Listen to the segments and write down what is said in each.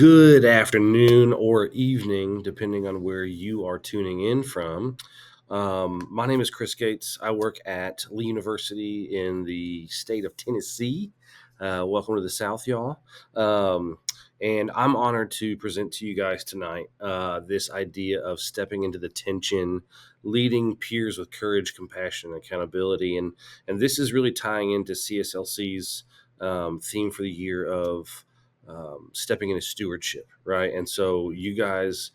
Good afternoon or evening, depending on where you are tuning in from. My name is Chris Gates. I work at Lee University in the state of Tennessee. Welcome to the South, y'all. And I'm honored to present to you guys tonight this idea of stepping into the tension, leading peers with courage, compassion, and accountability. And this is really tying into CSLC's theme for the year of stepping into stewardship, right? And so, you guys,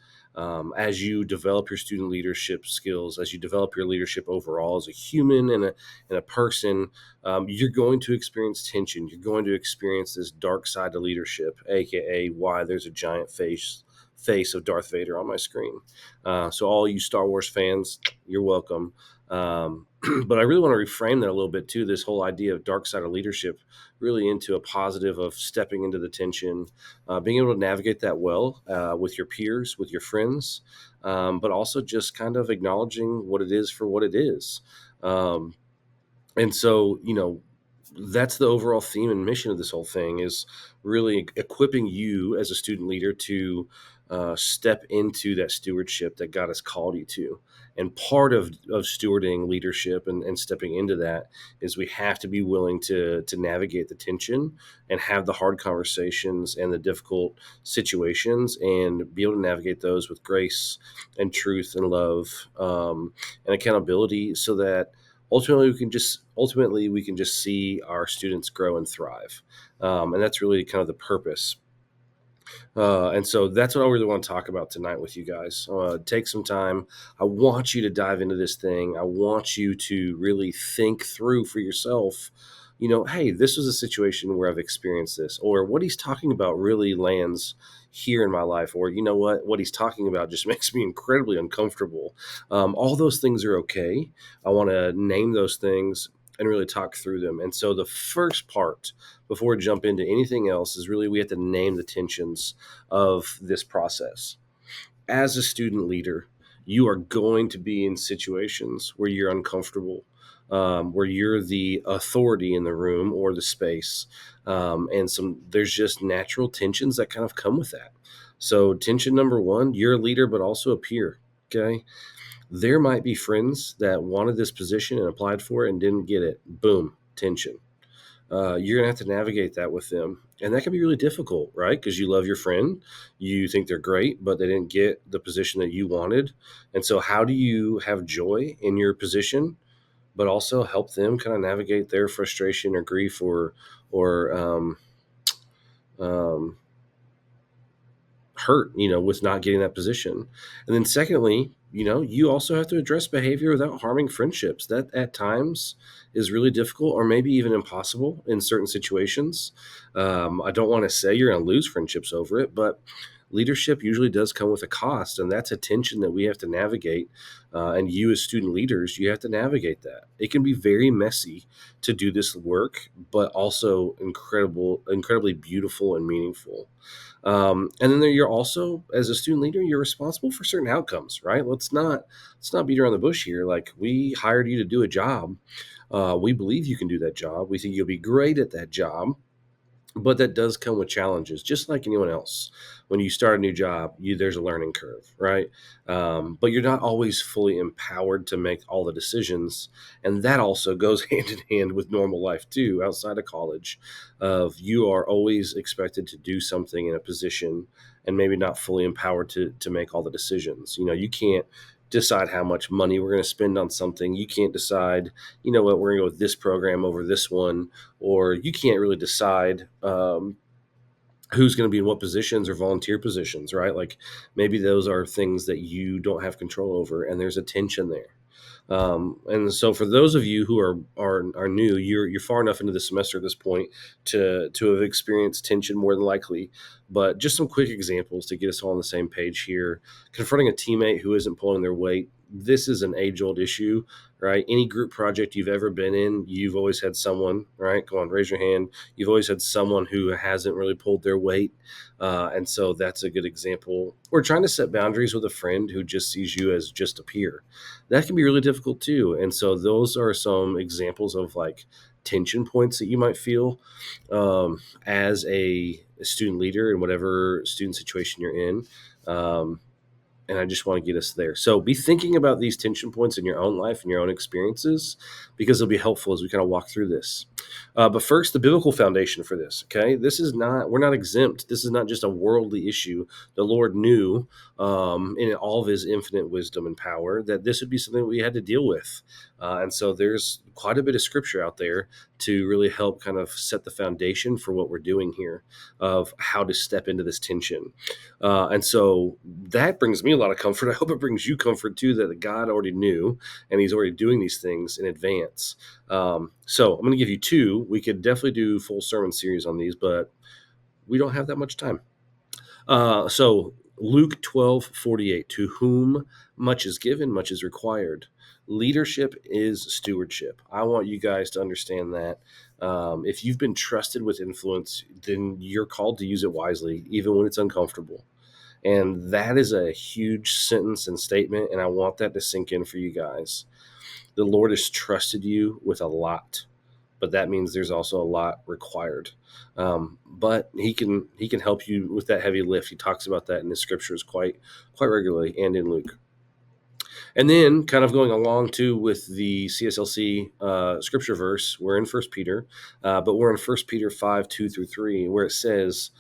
as you develop your student leadership skills, as you develop your leadership overall as a human and a person, you're going to experience tension. You're going to experience this dark side of leadership, aka why there's a giant face of Darth Vader on my screen. So, all you Star Wars fans, you're welcome. But I really want to reframe that a little bit too. This whole idea of dark side of leadership, really into a positive of stepping into the tension, being able to navigate that well with your peers, with your friends, but also just kind of acknowledging what it is for what it is. Um, and so, that's the overall theme and mission of this whole thing, is really equipping you as a student leader to step into that stewardship that God has called you to. And part of stewarding leadership and stepping into that is we have to be willing to navigate the tension and have the hard conversations and the difficult situations and be able to navigate those with grace and truth and love, and accountability, so that ultimately we can just see our students grow and thrive, and that's really kind of the purpose. And so that's what I really want to talk about tonight with you guys. Take some time. I want you to dive into this thing. I want you to really think through for yourself. Hey, this was a situation where I've experienced this, or what he's talking about really lands here in my life, or what he's talking about just makes me incredibly uncomfortable. All those things are okay. I want to name those things and really talk through them. And so the first part, before we jump into anything else, is really we have to name the tensions of this process. As a student leader, you are going to be in situations where you're uncomfortable, where you're the authority in the room or the space, and there's just natural tensions that kind of come with that. So, tension number one: you're a leader, but also a peer. Okay, there might be friends that wanted this position and applied for it and didn't get it. Boom, tension. You're gonna have to navigate that with them, and that can be really difficult, right? Because you love your friend, you think they're great, but they didn't get the position that you wanted. And so, how do you have joy in your position, but also help them kind of navigate their frustration or grief, or um, hurt, with not getting that position? And then, secondly, you also have to address behavior without harming friendships. That at times is really difficult, or maybe even impossible in certain situations. I don't want to say you're going to lose friendships over it, but leadership usually does come with a cost, and that's a tension that we have to navigate. And you, as student leaders, you have to navigate that. It can be very messy to do this work, but also incredibly beautiful and meaningful. And then you're also, as a student leader, you're responsible for certain outcomes, right? Let's not beat around the bush here. Like, we hired you to do a job. We believe you can do that job. We think you'll be great at that job, but that does come with challenges, just like anyone else. When you start a new job, there's a learning curve, right? But you're not always fully empowered to make all the decisions, and that also goes hand in hand with normal life too, outside of college. Of you are always expected to do something in a position, and maybe not fully empowered to make all the decisions. You can't decide how much money we're going to spend on something. You can't decide, what, we're going to go with this program over this one, or you can't really decide who's going to be in what positions or volunteer positions, right? Like, maybe those are things that you don't have control over, and there's a tension there. And so, for those of you who are new, you're far enough into the semester at this point to have experienced tension more than likely. But just some quick examples to get us all on the same page here. Confronting a teammate who isn't pulling their weight. This is an age-old issue, right? Any group project you've ever been in, you've always had someone, right? Go on, raise your hand. You've always had someone who hasn't really pulled their weight. And so that's a good example. Or trying to set boundaries with a friend who just sees you as just a peer. That can be really difficult too. And so those are some examples of, like, tension points that you might feel as a student leader in whatever student situation you're in. And I just want to get us there. So be thinking about these tension points in your own life and your own experiences, because they'll be helpful as we kind of walk through this. But first, the biblical foundation for this. Okay, we're not exempt. This is not just a worldly issue. The Lord knew, in all of His infinite wisdom and power, that this would be something we had to deal with. And so there's quite a bit of scripture out there to really help kind of set the foundation for what we're doing here, of how to step into this tension. And so that brings me a lot of comfort. I hope it brings you comfort too, that God already knew and He's already doing these things in advance. So I'm going to give you two. We could definitely do full sermon series on these, but we don't have that much time. So Luke 12:48, to whom much is given, much is required. Leadership is stewardship. I want you guys to understand that. If you've been trusted with influence, then you're called to use it wisely, even when it's uncomfortable. And that is a huge sentence and statement, and I want that to sink in for you guys. The Lord has trusted you with a lot, but that means there's also a lot required. But he can help you with that heavy lift. He talks about that in the scriptures quite regularly, and in Luke. And then, kind of going along too with the CSLC scripture verse, we're in First Peter, but we're in First Peter 5:2-3, where it says,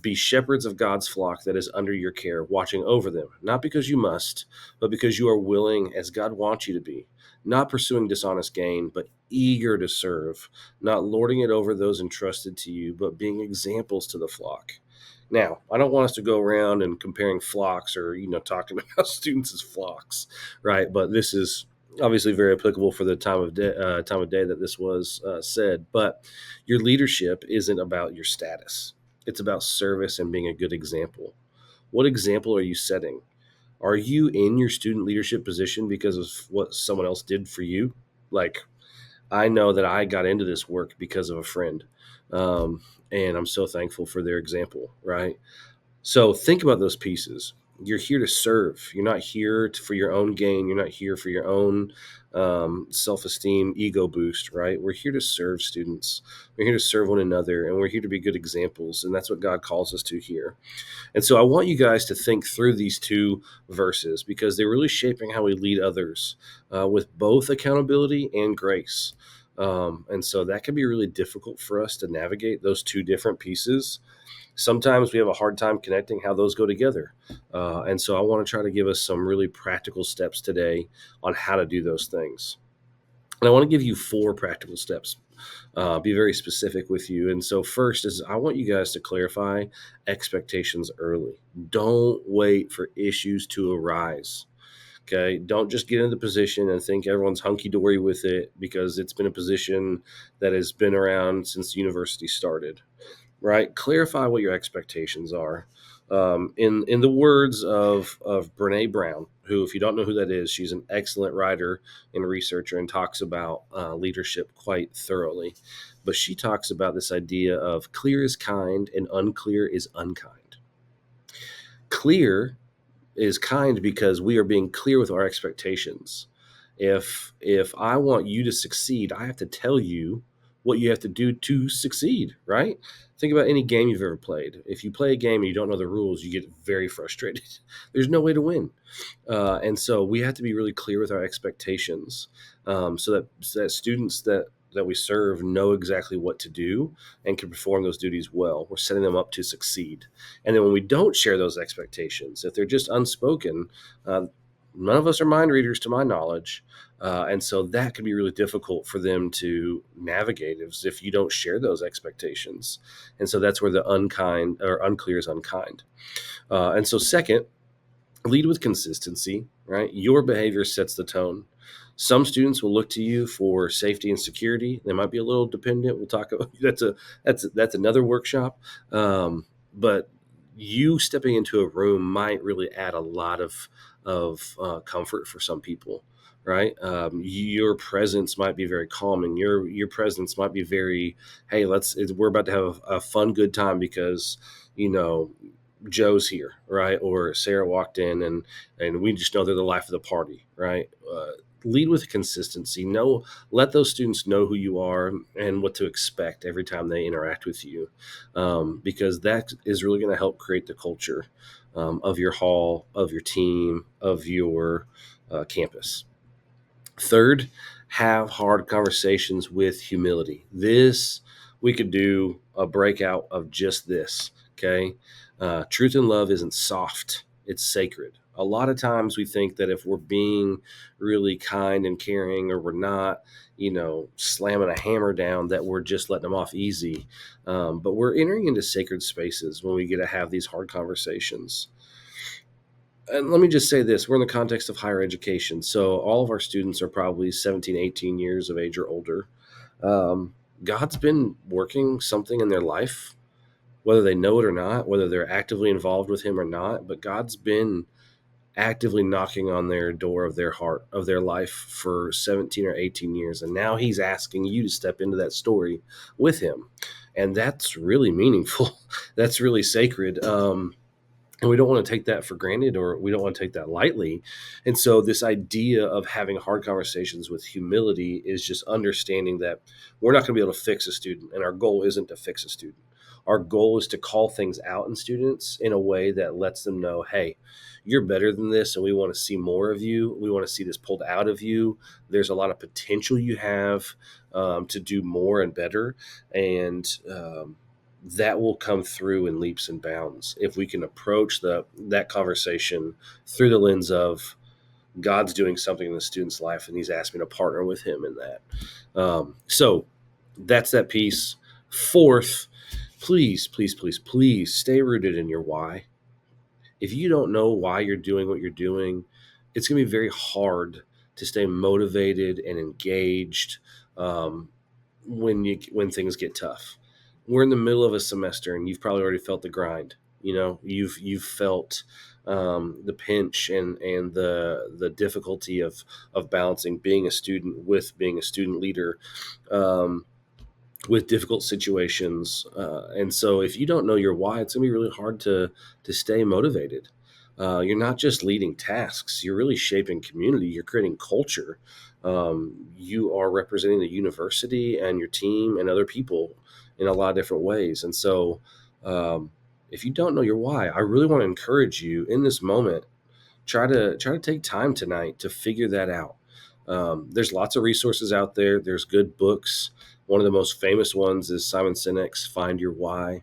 "Be shepherds of God's flock that is under your care, watching over them, not because you must, but because you are willing, as God wants you to be, not pursuing dishonest gain, but eager to serve, not lording it over those entrusted to you, but being examples to the flock." Now, I don't want us to go around and comparing flocks, or talking about students as flocks, right? But this is obviously very applicable for the time of day that this was said. But your leadership isn't about your status; it's about service and being a good example. What example are you setting? Are you in your student leadership position because of what someone else did for you? Like, I know that I got into this work because of a friend. Um, and I'm so thankful for their example, right? So think about those pieces. You're here to serve. You're not here for your own gain. You're not here for your own self-esteem, ego boost, right? We're here to serve students. We're here to serve one another, and we're here to be good examples. And that's what God calls us to here. And so I want you guys to think through these two verses, because they're really shaping how we lead others with both accountability and grace. And so that can be really difficult for us to navigate those two different pieces. Sometimes we have a hard time connecting how those go together. And so I want to try to give us some really practical steps today on how to do those things. And I want to give you 4 practical steps, be very specific with you. And so first is, I want you guys to clarify expectations early. Don't wait for issues to arise. Okay. Don't just get in the position and think everyone's hunky dory with it, because it's been a position that has been around since the university started, right? Clarify what your expectations are. In the words of Brene Brown, who, if you don't know who that is, she's an excellent writer and researcher, and talks about leadership quite thoroughly. But she talks about this idea of clear is kind and unclear is unkind. Clear is kind because we are being clear with our expectations. If I want you to succeed, I have to tell you what you have to do to succeed, right? Think about any game you've ever played. If you play a game and you don't know the rules, you get very frustrated. There's no way to win. And so we have to be really clear with our expectations, so that students that we serve know exactly what to do and can perform those duties well. We're setting them up to succeed. And then when we don't share those expectations, if they're just unspoken, none of us are mind readers to my knowledge. And so that can be really difficult for them to navigate if you don't share those expectations. And so that's where the unkind or unclear is unkind. And so second, lead with consistency, right? Your behavior sets the tone. Some students will look to you for safety and security. They might be a little dependent. We'll talk about that's another workshop. But you stepping into a room might really add a lot of comfort for some people, right? Your presence might be very calming. Your presence might be very, hey, we're about to have a fun, good time, because you know Joe's here, right? Or Sarah walked in and we just know they're the life of the party, right? Lead with consistency. Know Let those students know who you are and what to expect every time they interact with you, because that is really going to help create the culture of your hall, of your team, of your campus. Third, have hard conversations with humility. This, we could do a breakout of just this, okay? Truth and love isn't soft, it's sacred. A lot of times we think that if we're being really kind and caring, or we're not, slamming a hammer down, that we're just letting them off easy. But we're entering into sacred spaces when we get to have these hard conversations. And let me just say this, we're in the context of higher education, so all of our students are probably 17, 18 years of age or older. God's been working something in their life, whether they know it or not, whether they're actively involved with him or not, but God's been actively knocking on their door of their heart, of their life, for 17 or 18 years, and now he's asking you to step into that story with him. And that's really meaningful. That's really sacred. And we don't want to take that for granted, or we don't want to take that lightly. And so this idea of having hard conversations with humility is just understanding that we're not going to be able to fix a student, and our goal isn't to fix a student. Our goal is to call things out in students in a way that lets them know, hey, you're better than this, and we want to see more of you. We want to see this pulled out of you. There's a lot of potential you have to do more and better. And that will come through in leaps and bounds if we can approach that conversation through the lens of God's doing something in the student's life, and he's asked me to partner with him in that. So that's that piece. Fourth, please, please, please, please stay rooted in your why. If you don't know why you're doing what you're doing, it's going to be very hard to stay motivated and engaged um, when things get tough. We're in the middle of a semester, and you've probably already felt the grind. You've felt the pinch and the difficulty of balancing being a student with being a student leader. With difficult situations. And so if you don't know your why, it's gonna be really hard to stay motivated. You're not just leading tasks, you're really shaping community, you're creating culture. You are representing the university and your team and other people in a lot of different ways. And so if you don't know your why, I really want to encourage you in this moment, try to take time tonight to figure that out. There's lots of resources out there. There's good books. One of the most famous ones is Simon Sinek's Find Your Why.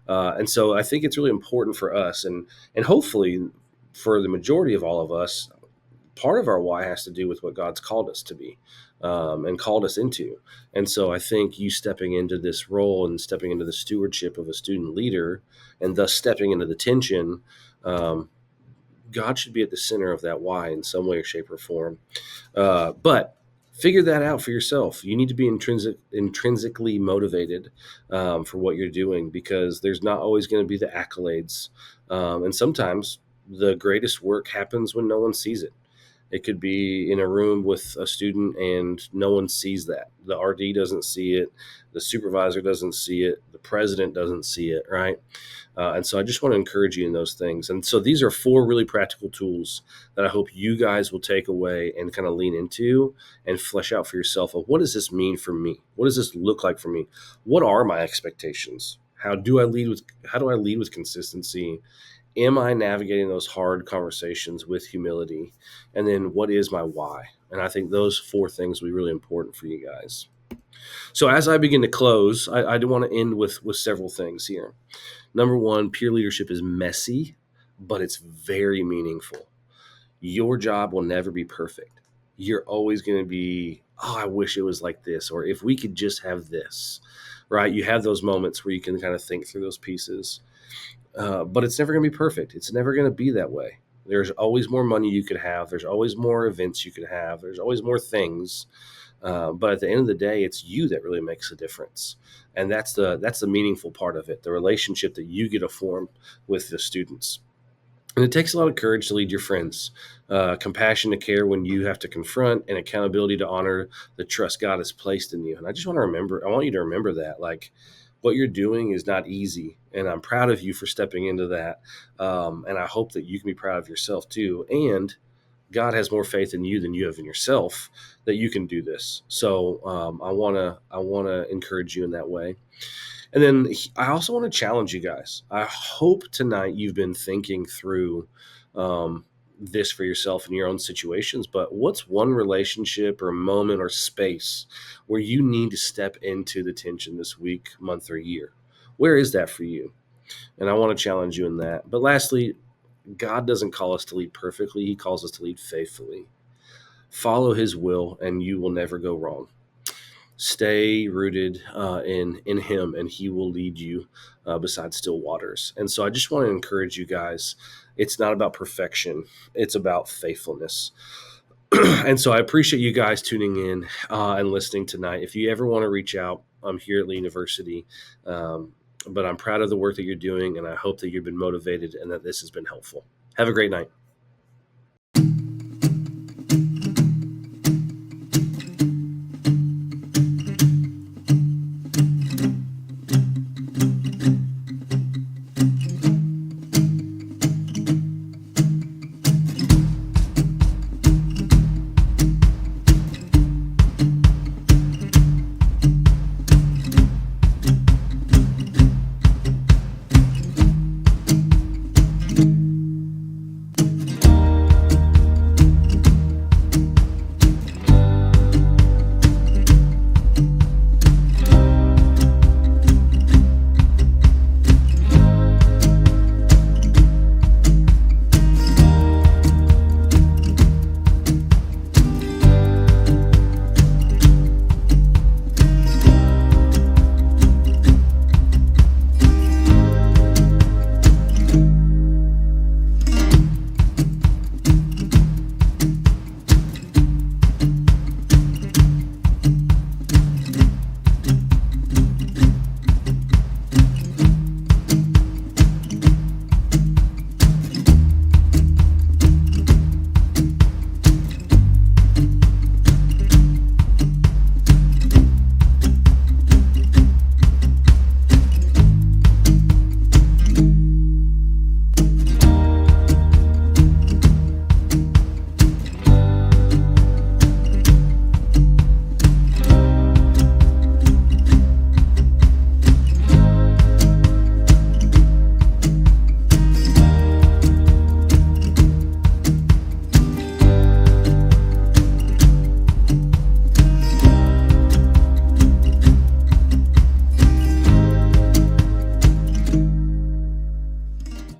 And so I think it's really important for us, and hopefully for the majority of all of us, part of our why has to do with what God's called us to be, and called us into. And so I think you stepping into this role and stepping into the stewardship of a student leader, and thus stepping into the tension, um, God should be at the center of that why in some way, shape, or form. But figure that out for yourself. You need to be intrinsically motivated for what you're doing, because there's not always going to be the accolades. And sometimes the greatest work happens when no one sees it. It could be in a room with a student and no one sees that. The RD doesn't see it. The supervisor doesn't see it. The president doesn't see it, right? And so I just want to encourage you in those things. And so these are four really practical tools that I hope you guys will take away and kind of lean into and flesh out for yourself of, what does this mean for me? What does this look like for me? What are my expectations? How do I lead with consistency? Am I navigating those hard conversations with humility? And then what is my why? And I think those four things will be really important for you guys. So as I begin to close, I do want to end with several things here. Number one, peer leadership is messy, but it's very meaningful. Your job will never be perfect. You're always going to be, oh, I wish it was like this, or if we could just have this, right? You have those moments where you can kind of think through those pieces. But it's never going to be perfect. It's never going to be that way. There's always more money you could have. There's always more events you could have. There's always more things. But at the end of the day, it's you that really makes a difference, and that's the meaningful part of it. The relationship that you get to form with the students. And it takes a lot of courage to lead your friends, compassion to care when you have to confront, and accountability to honor the trust God has placed in you. And I want you to remember that, like, what you're doing is not easy, and I'm proud of you for stepping into that. And I hope that you can be proud of yourself too. And God has more faith in you than you have in yourself that you can do this. So I wanna encourage you in that way. And then I also want to challenge you guys. I hope tonight you've been thinking through this for yourself in your own situations. But what's one relationship or moment or space where you need to step into the tension this week, month, or year? Where is that for you? And I want to challenge you in that. But lastly, God doesn't call us to lead perfectly, He calls us to lead faithfully. Follow His will, and you will never go wrong. Stay rooted in Him, and He will lead you beside still waters. And so I just want to encourage you guys. It's not about perfection, it's about faithfulness. And so I appreciate you guys tuning in and listening tonight. If you ever want to reach out, I'm here at Lee University. But I'm proud of the work that you're doing, and I hope that you've been motivated and that this has been helpful. Have a great night.